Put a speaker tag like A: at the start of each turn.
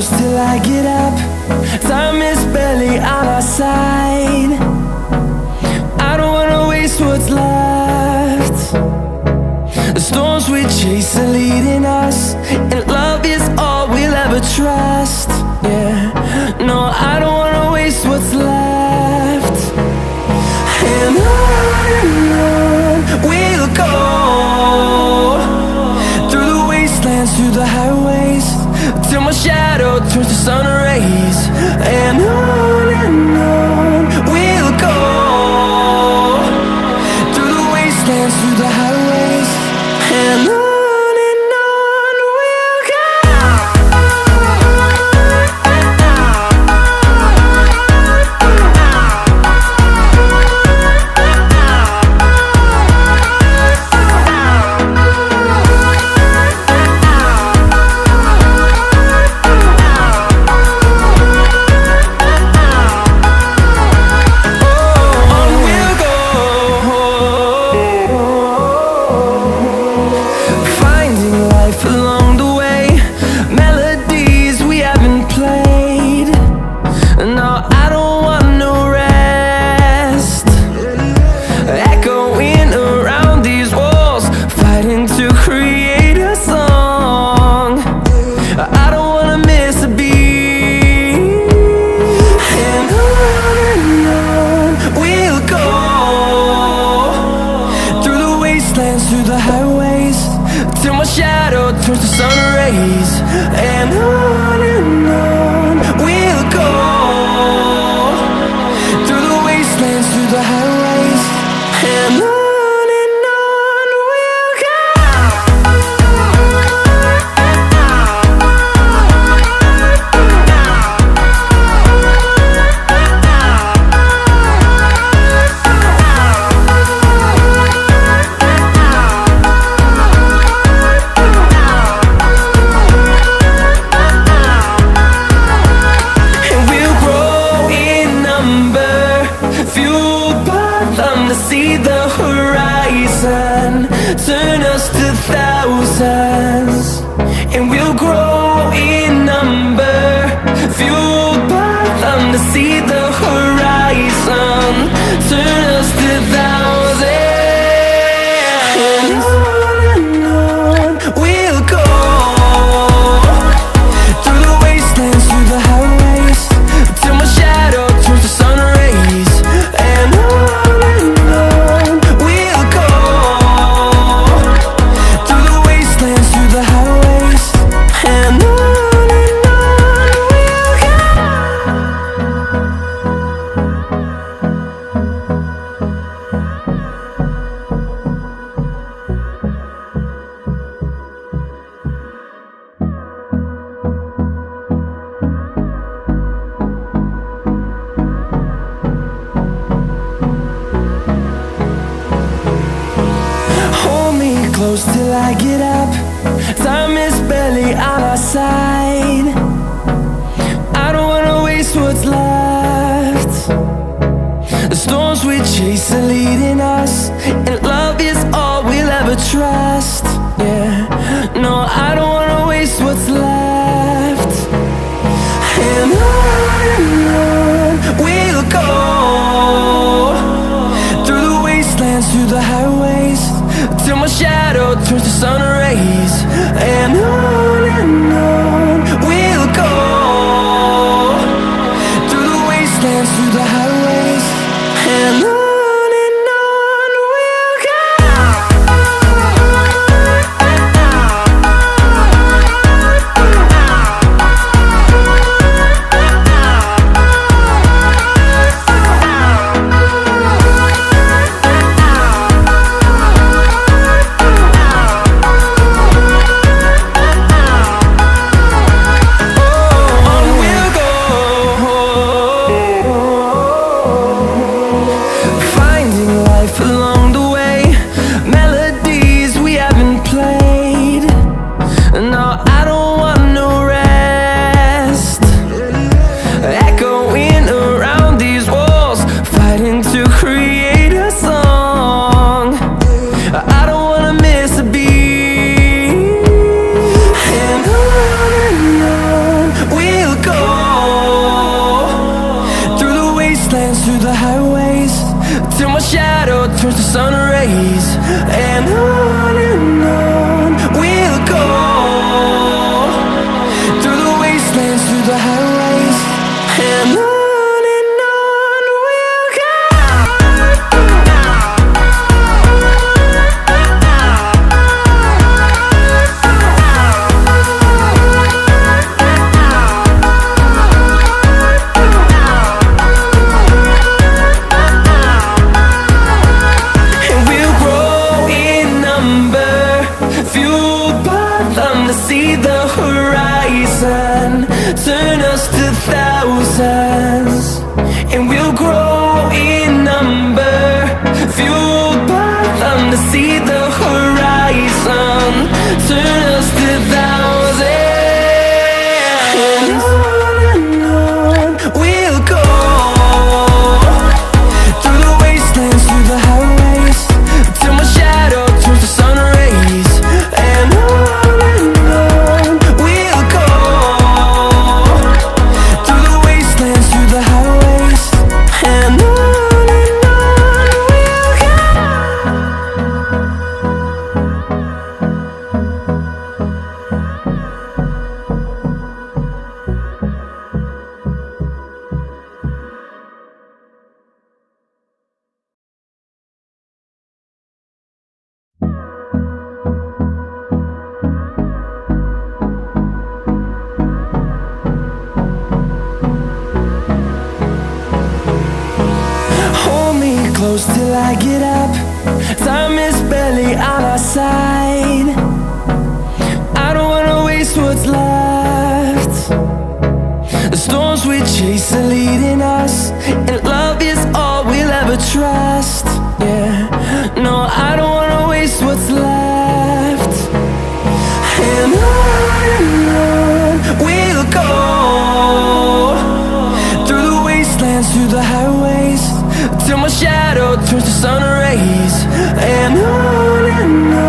A: close till I get up. Time is barely on our side. I don't wanna waste what's left. The storms we chase are leading us, and love is all we'll ever trust. Yeah, no, I don't wanna waste what's left. And on we'll go, through the wastelands, through the highways, till my shadow turns to sun rays. And on we'll go, through the wastelands, through the highways, and on we'll go. Through the highways, till my shadow turns to sun rays. And on we'll go, through the wastelands, through the highways, and on we'll go. See the horizon, turn us to thousands, and we'll grow in number, fueled by them. To see the horizon, turn us to thousands, and on we'll go, through the wastelands, through the highways, till my shadow turns to sun rays. And on close till I get up. Time is barely on our side. I don't wanna waste what's left. The storms we chase are leading us, and love is all we'll ever trust. Yeah, no, I don't wanna waste what's left. And on we'll go, through the wastelands, through the highways, till my shadow turns to sun rays. And on we'll go, through the wastelands, through the highways, and on. wastelands, through the highways, till my shadow turns to sun rays. And on we'll go, through the wastelands, through the highways, and on we'll go. See the horizon, turn us to thousands, and we'll grow in number, fueled by them to see the horizon, turn us to thousands, and on we'll go, through the wastelands, through the highways, till my shadow turns to sun rays, and on close till I get up. Time is barely on our side. I don't wanna waste what's left. The storms we chase are leading us, and love is all we'll ever trust. Yeah, no, I don't wanna waste what's left. And on we'll go, through the wastelands, through the highways, till my shadow turns to sun rays, and on